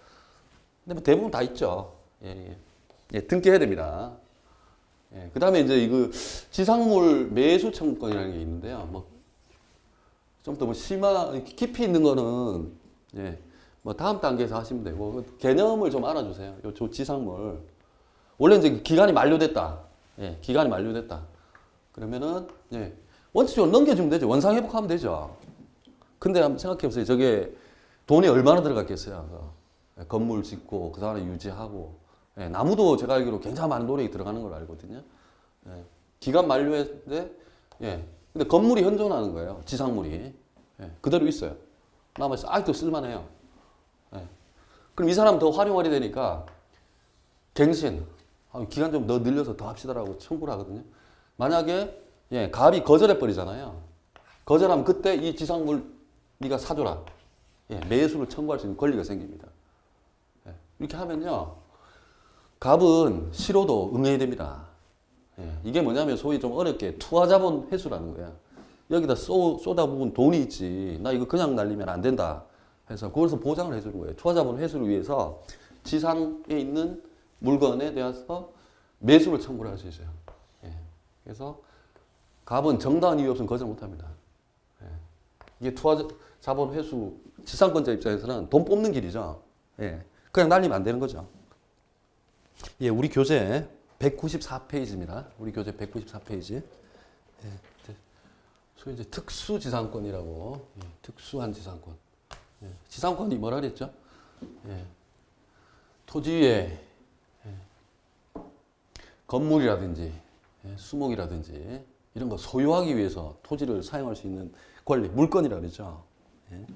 근데 뭐 대부분 다 있죠. 예, 예. 예, 등기해야 됩니다. 예, 그 다음에 이제 이거 지상물 매수 청구권이라는 게 있는데요. 뭐, 좀 더 뭐 깊이 있는 거는, 예, 뭐 다음 단계에서 하시면 되고, 개념을 좀 알아주세요. 요 지상물. 원래 이제 기간이 만료됐다. 예, 기간이 만료됐다. 그러면은, 예, 원칙적으로 넘겨주면 되죠. 원상회복하면 되죠. 근데 한번 생각해 보세요. 저게 돈이 얼마나 들어갔겠어요. 건물 짓고, 그 다음에 유지하고. 예, 나무도 제가 알기로 굉장히 많은 노력이 들어가는 걸로 알거든요. 예, 기간 만료했는데, 예, 근데 건물이 현존하는 거예요. 지상물이. 예, 그대로 있어요. 남아있어. 아직도 쓸만해요. 예. 그럼 이 사람 더 활용하게 되니까 갱신, 기간 좀 더 늘려서 더 합시다라고 청구를 하거든요. 만약에 예, 갑이 거절해 버리잖아요. 거절하면 그때 이 지상물 네가 사줘라. 예, 매수를 청구할 수 있는 권리가 생깁니다. 예, 이렇게 하면요. 갑은 싫어도 응해야 됩니다. 예, 이게 뭐냐면 소위 좀 어렵게 투하자본 회수라는 거야. 여기다 쏟아부은 돈이 있지. 나 이거 그냥 날리면 안 된다. 해서 그것을 보장을 해주는 거예요. 투하자본 회수를 위해서 지상에 있는 물건에 대해서 매수를 청구를 할 수 있어요. 예, 그래서 갑은 정당한 이유 없으면 거절 못합니다. 예, 이게 투하자본 회수 지상권자 입장에서는 돈 뽑는 길이죠. 예, 그냥 날리면 안 되는 거죠. 예, 우리 교재 194페이지입니다. 우리 교재 194페이지. 예, 소위 이제 특수지상권이라고, 예, 특수한 지상권. 예, 지상권이 뭐라 그랬죠? 예, 토지 위에 예, 건물이라든지 예, 수목이라든지 이런 거 소유하기 위해서 토지를 사용할 수 있는 권리, 물건이라 그랬죠. 예,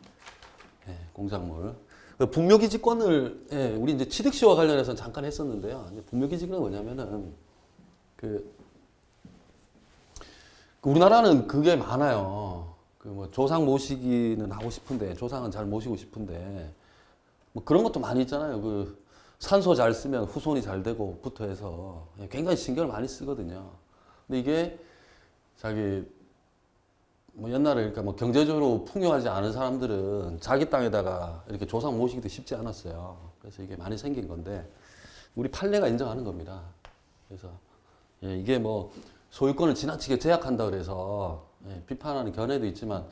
예, 공작물. 분묘기지권을 예, 우리 이제 취득시와 관련해서 잠깐 했었는데요. 분묘기지권은 뭐냐면은 우리나라는 그게 많아요. 그 뭐 조상 모시기는 하고 싶은데 조상은 잘 모시고 싶은데 뭐 그런 것도 많이 있잖아요. 그 산소 잘 쓰면 후손이 잘 되고 부터 해서 굉장히 신경을 많이 쓰거든요. 근데 이게 자기 뭐 옛날에 그러니까 뭐 경제적으로 풍요하지 않은 사람들은 자기 땅에다가 이렇게 조상 모시기도 쉽지 않았어요. 그래서 이게 많이 생긴 건데 우리 판례가 인정하는 겁니다. 그래서 예, 이게 뭐 소유권을 지나치게 제약한다 그래서 예, 비판하는 견해도 있지만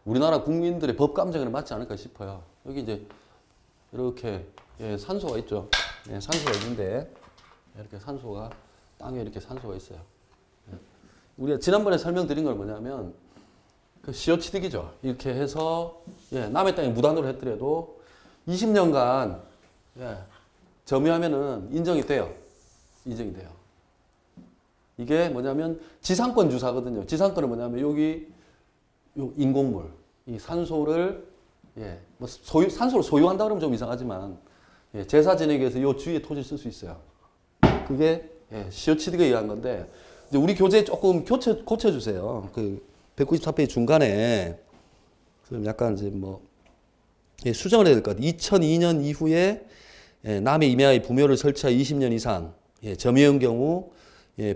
우리나라 국민들의 법 감정에는 맞지 않을까 싶어요. 여기 이제 이렇게 예, 산소가 있죠. 예, 산소가 있는데 이렇게 산소가 땅에 이렇게 산소가 있어요. 예. 우리가 지난번에 설명드린 건 뭐냐면 그 시효취득이죠. 이렇게 해서 예, 남의 땅에 무단으로 했더라도 20년간 예, 점유하면은 인정이 돼요. 인정이 돼요. 이게 뭐냐면 지상권 주사거든요. 지상권은 뭐냐면 여기 요 인공물, 이 산소를 예, 뭐 산소를 소유한다 그러면 좀 이상하지만 예, 제사 지내기 위해서 요 주위에 토지를 쓸 수 있어요. 그게 예, 시효취득에 의한 건데 이제 우리 교재 조금 고쳐주세요. 그 194페이지 중간에 좀 약간 이제 뭐 예, 수정을 해야 될 것 같아요. 2002년 이후에 예, 남의 임야에 부묘를 설치하 20년 이상 예, 점유한 경우 예,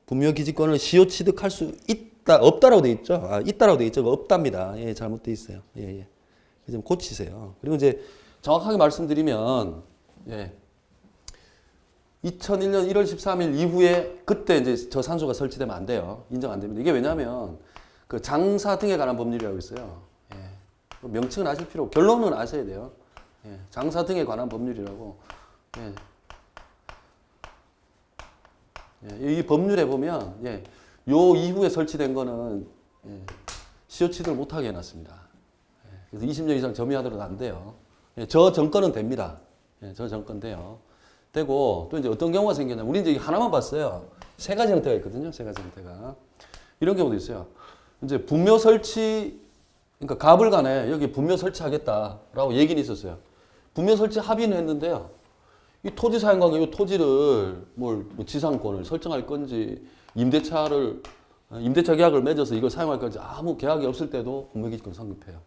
분묘기지권을 시효취득할 수 있다, 없다라고 돼 있죠. 아, 있다라고 돼 있죠. 없답니다. 예, 잘못돼 있어요. 예, 예. 좀 고치세요. 그리고 이제 정확하게 말씀드리면, 예. 2001년 1월 13일 이후에 그때 이제 저 산소가 설치되면 안 돼요. 인정 안 됩니다. 이게 왜냐면 그 장사 등에 관한 법률이라고 있어요. 예. 명칭은 아실 필요 없고 결론은 아셔야 돼요. 예. 장사 등에 관한 법률이라고. 예. 예, 이 법률에 보면 예, 요 이후에 설치된 거는 예, 시효취득을 못하게 해놨습니다. 예, 그래서 20년 이상 점유하더라도 안 돼요. 예, 저 정권은 됩니다. 예, 저 정권 돼요. 되고 또 이제 어떤 경우가 생기냐면 우리 이제 하나만 봤어요. 세 가지 형태가 있거든요. 세 가지 형태가 이런 경우도 있어요. 이제 분묘 설치 그러니까 갑을 간에 여기 분묘 설치하겠다라고 얘기는 있었어요. 분묘 설치 합의는 했는데요. 이 토지 사용 관계, 이 토지를 뭐 지상권을 설정할 건지 임대차 계약을 맺어서 이걸 사용할 건지 아무 계약이 없을 때도 분묘기지권 성립해요.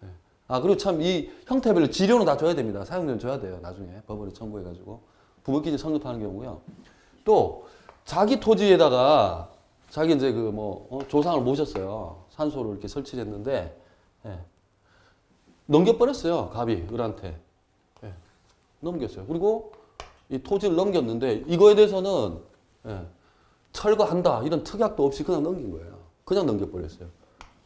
네. 아 그리고 참 이 형태별로 지료는 다 줘야 됩니다. 사용료는 줘야 돼요. 나중에 법원에 첨부해가지고 분묘기지 성립하는 경우고요. 또 자기 토지에다가 자기 이제 그 뭐 조상을 모셨어요. 산소를 이렇게 설치를 했는데 예. 넘겨버렸어요. 갑이 을한테. 넘겼어요. 그리고 이 토지를 넘겼는데 이거에 대해서는 예, 철거한다 이런 특약도 없이 그냥 넘긴 거예요. 그냥 넘겨버렸어요.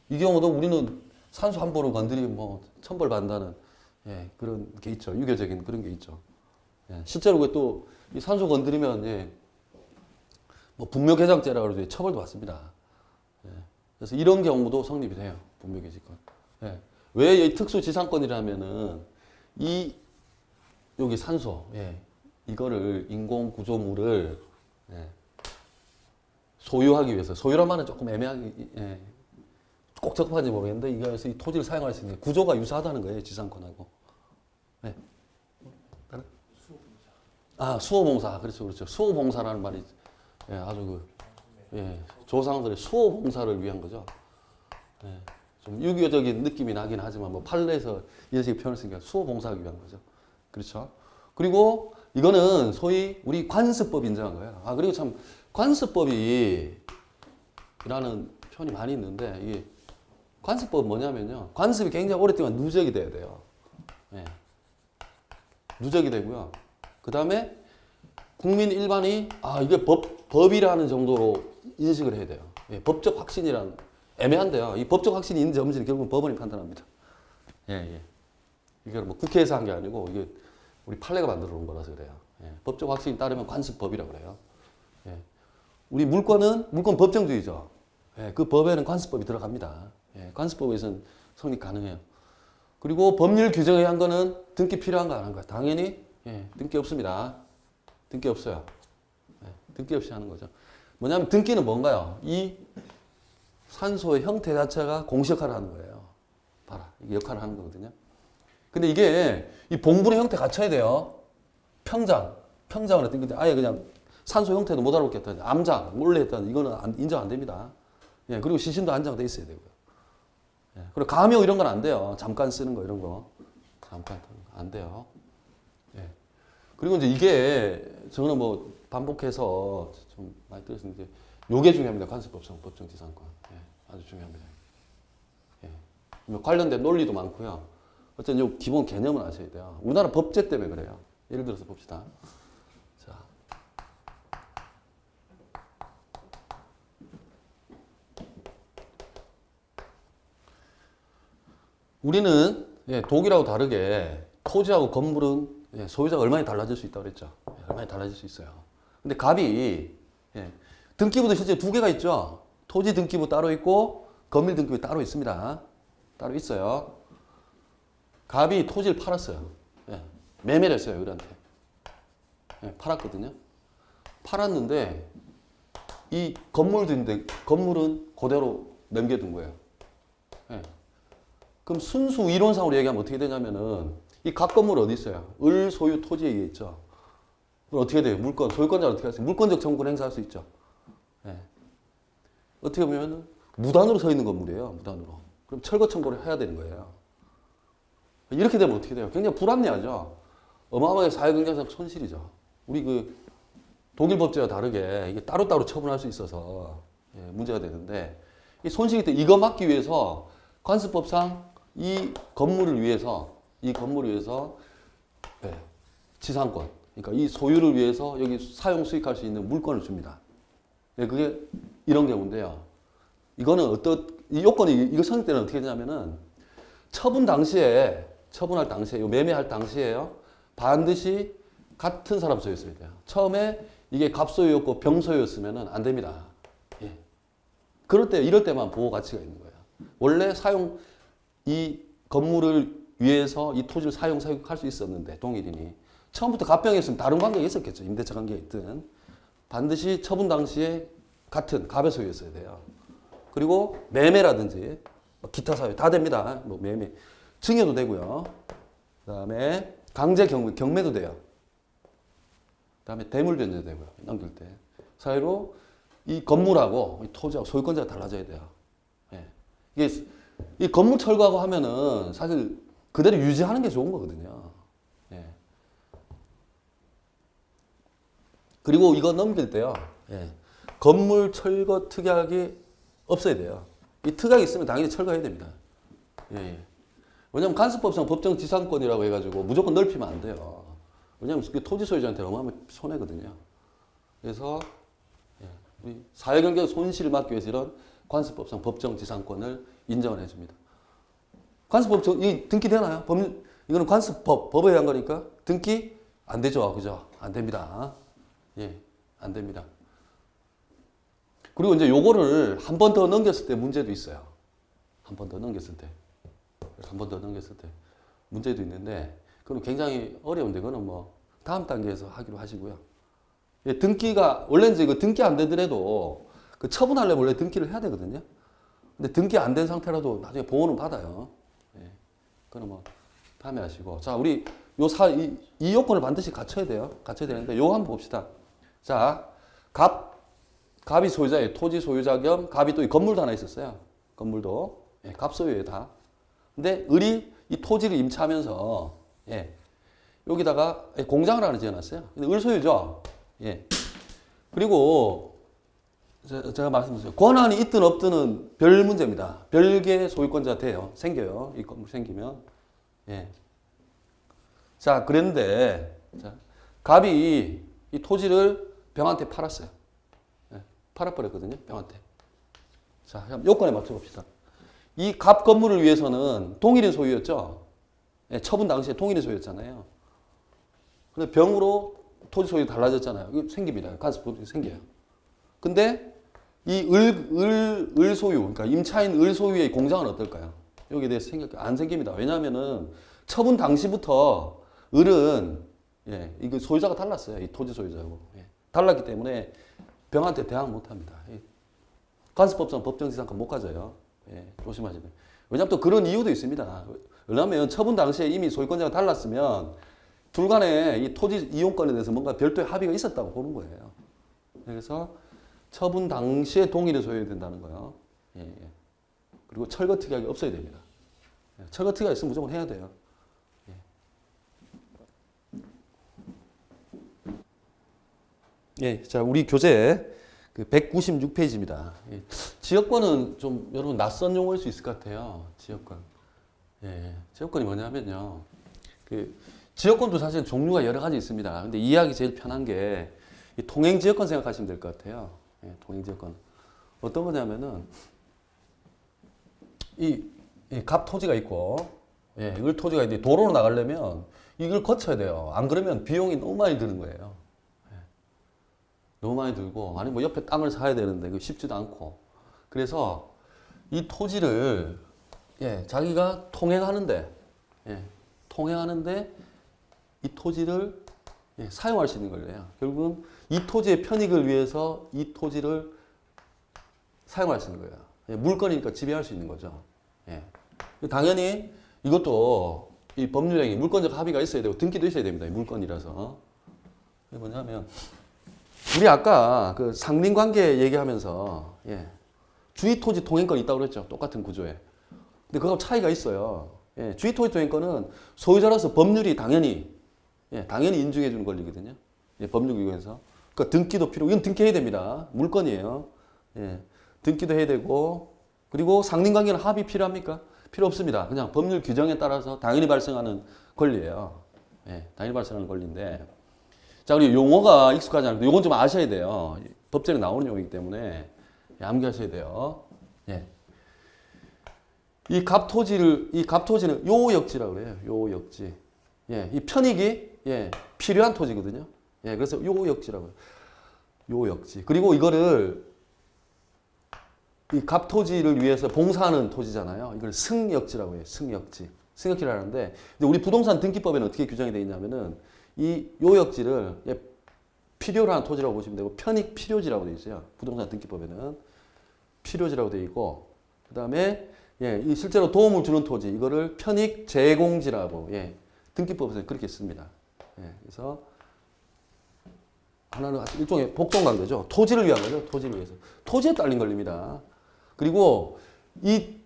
이 경우도 우리는 산소 한 번을 건드리면 뭐 천벌 받는다는 예, 그런 게 있죠. 유교적인 그런 게 있죠. 예, 실제로 또 이 산소 건드리면 예, 뭐 분묘개장죄라고 해서 처벌도 받습니다. 예, 그래서 이런 경우도 성립이 돼요. 분묘기지권. 예, 왜 이 특수지상권이라면은 이 여기 산소, 예. 이거를 인공 구조물을 예. 소유하기 위해서 소유란 말은 조금 애매하게 예. 꼭 적합한지 모르겠는데 이거에서 이 토지를 사용할 수 있는 구조가 유사하다는 거예요. 지상권하고. 네. 수호봉사. 그렇죠, 그렇죠. 수호봉사라는 말이 예, 아주 조상들의 수호봉사를 위한 거죠. 예, 좀 유교적인 느낌이 나긴 하지만 뭐 판례에서 이런 식의 표현을 쓰니까 수호봉사하기 위한 거죠. 그렇죠. 그리고 이거는 소위 우리 관습법이 인정한 거예요. 그리고 참 관습법이라는 표현이 많이 있는데 이게 관습법은 뭐냐면요. 관습이 굉장히 오랫동안 누적이 돼야 돼요. 예. 누적이 되고요. 그 다음에 국민 일반이 이게 법이라는 정도로 인식을 해야 돼요. 예, 법적 확신이란 애매한데요. 이 법적 확신이 있는지 없는지는 결국은 법원이 판단합니다. 예. 이게 뭐 국회에서 한 게 아니고 이게 우리 판례가 만들어 놓은 거라서 그래요. 예, 법적 확신이 따르면 관습법이라고 그래요. 예. 우리 물권 법정주의죠. 예, 그 법에는 관습법이 들어갑니다. 예, 관습법에서는 성립 가능해요. 그리고 법률 규정에 의한 거는 등기 필요한가 안 한가? 당연히 등기 없습니다. 등기 없어요. 등기 없이 하는 거죠. 뭐냐면 등기는 뭔가요? 이 산소의 형태 자체가 공시 역할을 하는 거예요. 봐라. 이게 역할을 하는 거거든요. 근데 이게 이 봉분의 형태 갖춰야 돼요. 평장을 했던 아예 그냥 산소 형태도 못 알아보겠다. 암장, 몰래 했다. 이거는 인정 안 됩니다. 예, 그리고 시신도 안장돼 있어야 되고요. 예, 그리고 가명 이런 건 안 돼요. 잠깐 쓰는 거 이런 거. 잠깐 안 돼요. 예. 그리고 이제 이게 저는 뭐 반복해서 좀 많이 들었는데 요게 중요합니다. 관습법상 법정지상권. 예, 아주 중요합니다. 예. 뭐 관련된 논리도 많고요. 어쨌든 요 기본 개념은 아셔야 돼요. 우리나라 법제 때문에 그래요. 예를 들어서 봅시다. 자. 우리는 독일하고 다르게 토지하고 건물은 소유자가 얼마나 달라질 수 있다고 그랬죠. 얼마나 달라질 수 있어요. 근데 갑이 등기부도 실제 두 개가 있죠. 토지 등기부 따로 있고 건물 등기부 따로 있습니다. 따로 있어요. 갑이 토지를 팔았어요. 매매를 했어요. 우리한테. 팔았거든요. 팔았는데 이 건물도 있는데 건물은 그대로 남겨둔 거예요. 그럼 순수 이론상으로 얘기하면 어떻게 되냐면은 이 각 건물 어디 있어요? 을 소유 토지에 의해 있죠. 그럼 어떻게 돼요? 물권, 소유권자는 어떻게 할 수 있어요? 물권적 청구를 행사할 수 있죠. 어떻게 보면 무단으로 서 있는 건물이에요. 무단으로. 그럼 철거 청구를 해야 되는 거예요. 이렇게 되면 어떻게 돼요? 굉장히 불합리하죠. 어마어마하게 사회경제적 손실이죠. 우리 그 독일 법제와 다르게 이게 따로따로 처분할 수 있어서 문제가 되는데 이 손실이 때 이거 막기 위해서 관습법상 이 건물을 위해서 지상권, 그러니까 이 소유를 위해서 여기 사용 수익할 수 있는 물권을 줍니다. 그게 이런 경우인데요. 이거는 이 요건이 이거 선택 때는 어떻게 되냐면은 처분할 당시에, 매매할 당시에요. 반드시 같은 사람 소유였어야 돼요. 처음에 이게 갑소유였고 병소유였으면 안 됩니다. 이럴 때만 보호 가치가 있는 거예요. 원래 이 건물을 위해서 이 토지를 사용할 수 있었는데, 동일인이. 처음부터 갑병이었으면 다른 관계가 있었겠죠. 임대차 관계가 있든. 반드시 처분 당시에 같은 갑의 소유였어야 돼요. 그리고 매매라든지, 기타 사유 다 됩니다. 뭐 매매. 증여도 되고요. 그 다음에 강제 경매도 돼요. 그 다음에 대물 변제도 되고요. 넘길 때. 사이로 이 건물하고 이 토지하고 소유권자가 달라져야 돼요. 이게 이 건물 철거하고 하면은 사실 그대로 유지하는 게 좋은 거거든요. 그리고 이거 넘길 때요. 건물 철거 특약이 없어야 돼요. 이 특약이 있으면 당연히 철거해야 됩니다. 왜냐하면 간수법상 법정지상권이라고 해가지고 무조건 넓히면 안 돼요. 왜냐하면 토지 소유자한테는 어마어마한 손해거든요. 그래서 우리 사회경제 손실을 막기 위해서 이런 관습법상 법정지상권을 인정을 해줍니다. 관습법 이 등기 되나요? 이거는 관습법 법에 의한 거니까 등기 안 되죠, 그죠? 안 됩니다. 안 됩니다. 그리고 이제 요거를 한 번 더 넘겼을 때 문제도 있어요. 한 번 더 넘겼을 때 문제도 있는데 그건 굉장히 어려운데 그거는 뭐 다음 단계에서 하기로 하시고요. 등기가 원래 이제 그 등기 안 되더라도 그 처분하려면 원래 등기를 해야 되거든요. 근데 등기 안 된 상태라도 나중에 보호는 받아요. 예. 그거는 뭐 다음에 하시고. 자, 우리 이 요건을 반드시 갖춰야 돼요. 갖춰야 되는데 요거 한번 봅시다. 자, 갑이 소유자예요. 토지 소유자 겸 갑이 또 이 건물도 하나 있었어요. 건물도. 예, 갑 소유예요, 다. 근데 을이 이 토지를 임차하면서 예. 여기다가 공장을 하나 지어놨어요. 근데 을 소유죠. 예. 그리고 제가 말씀드렸어요. 권한이 있든 없든은 별 문제입니다. 별개의 소유권자가 돼요. 생겨요. 이 건물 생기면. 예. 자, 그런데 자, 갑이 이 토지를 병한테 팔았어요. 예. 팔아버렸거든요. 병한테. 자, 요건에 맞춰봅시다. 이 갑 건물을 위해서는 동일인 소유였죠. 예, 처분 당시에 동일인 소유였잖아요. 근데 병으로 토지 소유 달라졌잖아요. 이거 생깁니다. 간섭법이 생겨요. 근데 이 을 소유, 그러니까 임차인 을 소유의 공장은 어떨까요? 여기에 대해서 안 생깁니다. 왜냐하면은 처분 당시부터 을은 예, 이거 소유자가 달랐어요. 이 토지 소유자하고 예, 달랐기 때문에 병한테 대항 못합니다. 간섭법상 법정지상권 못 가져요. 예, 조심하셔야 돼요. 왜냐하면 또 그런 이유도 있습니다. 왜냐하면 처분 당시에 이미 소유권자가 달랐으면 둘 간에 이 토지 이용권에 대해서 뭔가 별도의 합의가 있었다고 보는 거예요. 그래서 처분 당시에 동일이 소유해야 된다는 거예요. 예, 예. 그리고 철거특약이 없어야 됩니다. 예, 철거특약이 있으면 무조건 해야 돼요. 예. 예, 자, 우리 교재 그 196페이지입니다. 예. 지역권은 좀 여러분 낯선 용어일 수 있을 것 같아요. 지역권. 예, 지역권이 뭐냐면요. 그 지역권도 사실 종류가 여러 가지 있습니다. 근데 이해하기 제일 편한 게 이 통행지역권 생각하시면 될 것 같아요. 예, 통행지역권. 어떤 거냐면은 갑 토지가 있고 예, 을 토지가 있는데 도로로 나가려면 이걸 거쳐야 돼요. 안 그러면 비용이 너무 많이 드는 거예요. 예, 너무 많이 들고 아니 뭐 옆에 땅을 사야 되는데 그 쉽지도 않고 그래서 이 토지를 예, 자기가 통행하는데 이 토지를 예, 사용할 수 있는 거예요. 결국은 이 토지의 편익을 위해서 이 토지를 사용할 수 있는 거예요. 예, 물건이니까 지배할 수 있는 거죠. 예. 당연히 이것도 이 법률행위, 물권적 합의가 있어야 되고 등기도 있어야 됩니다. 물건이라서. 이게 뭐냐면 우리 아까 그 상린관계 얘기하면서 예, 주의토지 통행권이 있다고 그랬죠. 똑같은 구조에. 근데 그거 차이가 있어요. 예, 주의토지 통행권은 소유자로서 법률이 당연히 인증해 주는 권리거든요. 예, 법률기관에서. 그러니까 등기도 이건 등기해야 됩니다. 물건이에요. 예, 등기도 해야 되고 그리고 상린관계는 합의 필요합니까? 필요 없습니다. 그냥 법률 규정에 따라서 당연히 발생하는 권리예요. 예, 당연히 발생하는 권리인데 자, 우리 용어가 익숙하지 않고 이건 좀 아셔야 돼요. 법전에 나오는 용어이기 때문에 암기하셔야 돼요. 예. 이 갑토지는 요역지라고 그래요. 요역지. 예, 이 편익이 예, 필요한 토지거든요. 예, 그래서 요역지라고 해요. 요역지. 그리고 이거를 이 갑토지를 위해서 봉사하는 토지잖아요. 이걸 승역지라고 해요. 승역지. 승역지를 하는데 근데 우리 부동산 등기법에는 어떻게 규정이 되어 있냐면은 이 요역지를 예, 필요로 하는 토지라고 보시면 되고 편익 필요지라고 되어 있어요. 부동산 등기법에는 필요지라고 되어 있고 그다음에 예, 이 실제로 도움을 주는 토지 이거를 편익 제공지라고 예, 등기법에서 그렇게 씁니다. 예, 그래서 하나는 일종의 복동관계죠. 토지를 위한 거죠. 토지를 위해서. 토지에 딸린 권리입니다. 그리고 이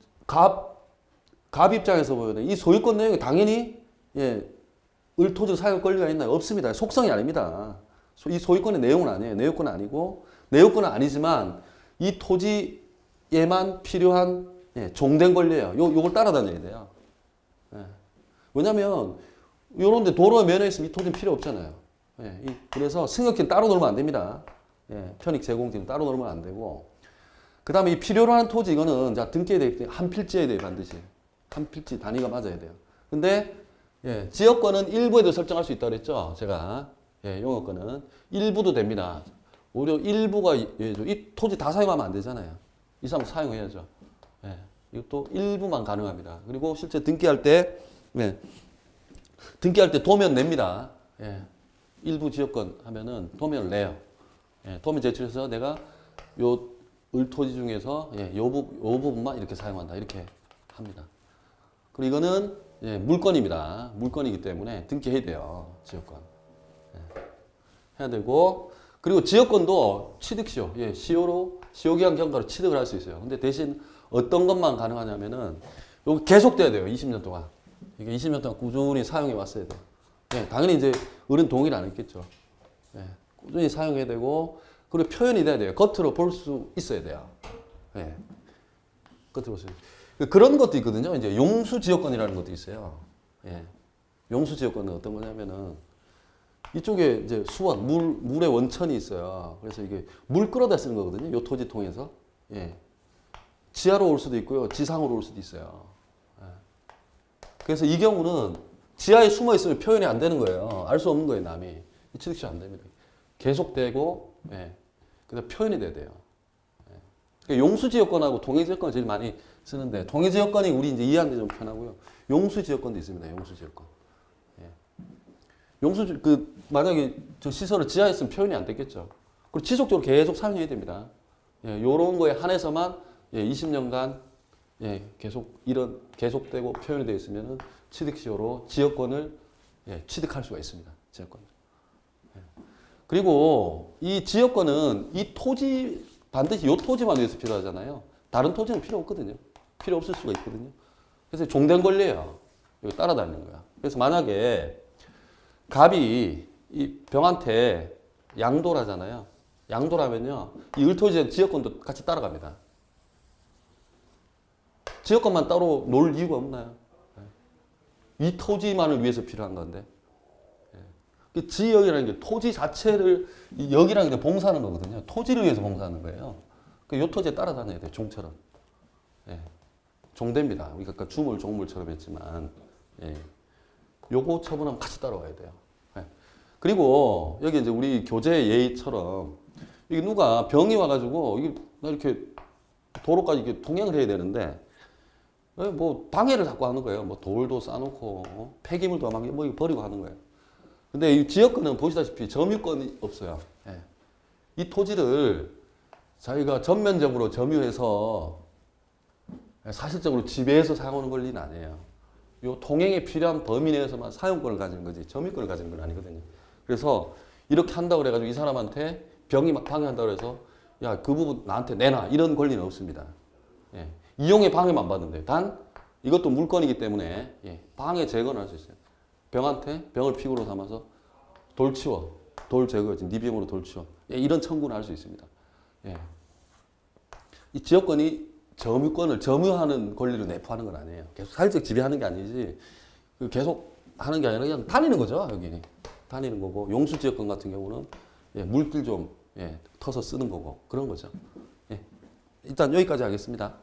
갑 입장에서 보면 이 소유권 내용이 당연히 예, 을 토지를 사용할 권리가 있나요? 없습니다. 속성이 아닙니다. 이 소유권의 내용은 아니에요. 내용권은 아니고 내용권은 아니지만 이 토지에만 필요한 예, 종된 권리예요. 요걸 따라다녀야 돼요. 예. 왜냐면 요런 데 도로에 면에 있으면 이 토지는 필요 없잖아요. 예, 그래서 승역지는 따로 놀면 안 됩니다. 예, 편익 제공지는 따로 놀면 안 되고 그 다음에 이 필요로 하는 토지 이거는 자 등기에 되기 때문에 한 필지에 돼요. 반드시. 한 필지 단위가 맞아야 돼요. 근데 예, 지역권은 일부에도 설정할 수 있다고 그랬죠. 제가 예, 용어권은 일부도 됩니다. 오히려 일부가 이 토지 다 사용하면 안 되잖아요. 이 사람 사용해야죠. 예, 이것도 일부만 가능합니다. 그리고 실제 등기할 때 예, 도면 냅니다. 예, 일부 지역권 하면은 도면을 내요. 예, 도면 제출해서 내가 요 을토지 중에서 요 부분만 이렇게 사용한다. 이렇게 합니다. 그리고 이거는 물건입니다. 물건이기 때문에 등기해야 돼요. 지역권. 해야 되고, 그리고 지역권도 취득시효, 시효기한 경과로 취득을 할 수 있어요. 근데 대신 어떤 것만 가능하냐면은, 요거 계속돼야 돼요. 20년 동안. 이게 20년 동안 꾸준히 사용해 왔어야 돼요. 당연히 이제 어른 동의를 안 했겠죠. 꾸준히 사용해야 되고, 그리고 표현이 돼야 돼요. 겉으로 볼 수 있어야 돼요. 겉으로 볼 수 있어요. 그런 것도 있거든요. 이제 용수지역권이라는 것도 있어요. 용수지역권은 어떤 거냐면은, 이쪽에 이제 수원, 물의 원천이 있어요. 그래서 이게 물 끌어다 쓰는 거거든요. 요 토지 통해서. 지하로 올 수도 있고요. 지상으로 올 수도 있어요. 그래서 이 경우는 지하에 숨어 있으면 표현이 안 되는 거예요. 알 수 없는 거예요, 남이. 취득시효 안 됩니다. 계속되고, 그다음 표현이 돼야 돼요. 그러니까 용수지역권하고 동해지역권을 제일 많이 쓰는데, 동해지역권이 우리 이제 이해하는 게 좀 편하고요. 용수지역권도 있습니다. 용수지역권. 만약에 저 시설을 지하에 있으면 표현이 안 됐겠죠. 그리고 지속적으로 계속 사용해야 됩니다. 요런 거에 한해서만 20년간 계속되고 표현이 되어 있으면은 취득시효로 지역권을 취득할 수가 있습니다. 지역권. 그리고 이 지역권은 이 토지, 반드시 요 토지만 위해서 필요하잖아요. 다른 토지는 필요 없거든요. 필요 없을 수가 있거든요. 그래서 종된 권리예요. 이거 따라다니는 거야. 그래서 만약에 갑이 이 병한테 양도라잖아요. 양도라면요, 이 을토지역 지역권도 같이 따라갑니다. 지역권만 따로 놓을 이유가 없나요? 이 토지만을 위해서 필요한 건데. 지역이라는 게 토지 자체를, 역이라는 게 봉사하는 거거든요. 토지를 위해서 봉사하는 거예요. 요 토지에 따라다녀야 돼요. 종처럼. 종됩니다. 우리가 아까 주물, 종물처럼 했지만, 요거 처분하면 같이 따라와야 돼요. 그리고 여기 이제 우리 교재 예의처럼, 이게 누가 병이 와가지고, 이게 이렇게 도로까지 이렇게 통행을 해야 되는데, 뭐 방해를 자꾸 하는 거예요. 뭐 돌도 싸놓고, 폐기물도 막 뭐 버리고 하는 거예요. 근데 이 지역권은 보시다시피 점유권이 없어요. 이 토지를 자기가 전면적으로 점유해서 사실적으로 지배해서 사용하는 권리는 아니에요. 요 통행에 필요한 범위 내에서만 사용권을 가지는 거지 점유권을 가지는 건 아니거든요. 그래서 이렇게 한다고 그래가지고 이 사람한테 병이 막 방해한다고 해서 야, 그 부분 나한테 내놔 이런 권리는 없습니다. 이용에 방해만 받는데 단 이것도 물건이기 때문에 방해 제거는 할 수 있어요. 병한테 병을 피구로 삼아서 돌 치워, 돌 제거하지, 네 병으로 돌 치워, 이런 청구는 할 수 있습니다. 이 지역권이 점유권을 점유하는 권리를 내포하는 건 아니에요. 계속 사실적 지배하는 게 아니지 계속 하는 게 아니라 그냥 다니는 거죠. 여기 다니는 거고, 용수지역권 같은 경우는 물길 좀 터서 쓰는 거고 그런 거죠. 일단 여기까지 하겠습니다.